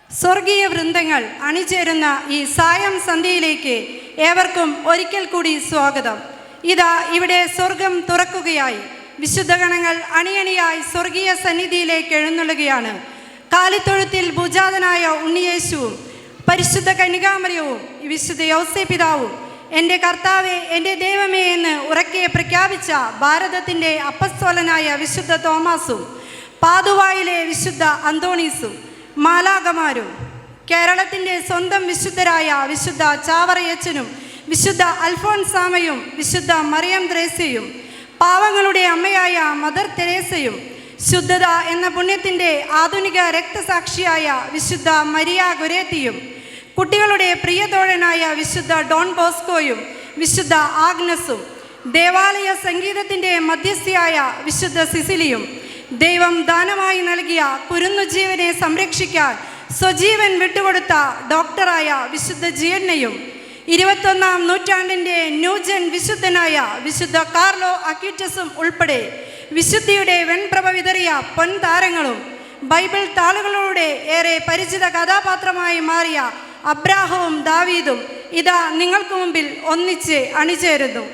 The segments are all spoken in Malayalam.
സ്വർഗീയ വൃന്ദങ്ങൾ അണിചേരുന്ന ഈ സായം സന്ധ്യയിലേക്ക് ഏവർക്കും ഒരിക്കൽ കൂടി സ്വാഗതം. ഇതാ ഇവിടെ സ്വർഗം തുറക്കുകയായി. വിശുദ്ധഗണങ്ങൾ അണിയണിയായി സ്വർഗീയ സന്നിധിയിലേക്ക് എഴുന്നള്ളുകയാണ്. കാലിത്തൊഴുത്തിൽ ഭുജാതനായ ഉണ്ണിയേശുവും പരിശുദ്ധ കന്യകാമറിയവും വിശുദ്ധ യൗസേപിതാവും എൻ്റെ കർത്താവേ എൻ്റെ ദൈവമേ എന്ന് ഉറക്കെ പ്രഖ്യാപിച്ച ഭാരതത്തിൻ്റെ അപ്പസ്തോലനായ വിശുദ്ധ തോമാസും പാതുവായിലെ വിശുദ്ധ അന്തോണീസും മാലാഖമാരും കേരളത്തിൻ്റെ സ്വന്തം വിശുദ്ധരായ വിശുദ്ധ ചാവറയച്ചനും വിശുദ്ധ അൽഫോൻസാമയും വിശുദ്ധ മറിയം ത്രേസ്യയും പാവങ്ങളുടെ അമ്മയായ മദർ തെരേസയും ശുദ്ധത എന്ന പുണ്യത്തിൻ്റെ ആധുനിക രക്തസാക്ഷിയായ വിശുദ്ധ മരിയ ഗൊരേത്തിയും കുട്ടികളുടെ പ്രിയതോഴനായ വിശുദ്ധ ഡോൺ ബോസ്കോയും വിശുദ്ധ ആഗ്നസും ദേവാലയ സംഗീതത്തിൻ്റെ മധ്യസ്ഥയായ വിശുദ്ധ സിസിലിയും ദൈവം ദാനമായി നൽകിയ കുരുന്നുജീവനെ സംരക്ഷിക്കാൻ സ്വജീവൻ വിട്ടുകൊടുത്ത ഡോക്ടറായ വിശുദ്ധ ജിയന്നയും 21-ാം നൂറ്റാണ്ടിൻ്റെ ന്യൂജൻ വിശുദ്ധനായ വിശുദ്ധ കാർലോ അക്യൂറ്റസും ഉൾപ്പെടെ വിശുദ്ധിയുടെ വെൺപ്രഭ വിതറിയ പൊൻതാരങ്ങളും ബൈബിൾ താളുകളിലൂടെ ഏറെ പരിചിത കഥാപാത്രമായി മാറിയ അബ്രാഹവും ദാവീദും ഇതാ നിങ്ങൾക്ക് മുമ്പിൽ ഒന്നിച്ച് അണിചേരുന്നു.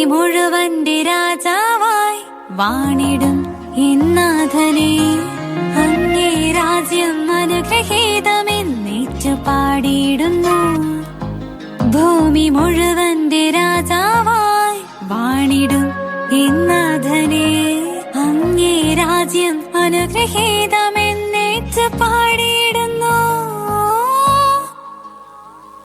മുഴുവന്റെ രാജാവായി വാണിടും എന്നാഥനെ അങ്ങേ രാജ്യം അനുഗ്രഹീതമെന്നേറ്റു പാടിയിടുന്നു. ഭൂമി മുഴുവന്റെ രാജാവായി വാണിടും എന്നാഥനെ അങ്ങേ രാജ്യം അനുഗ്രഹീതമെന്നേറ്റു പാടി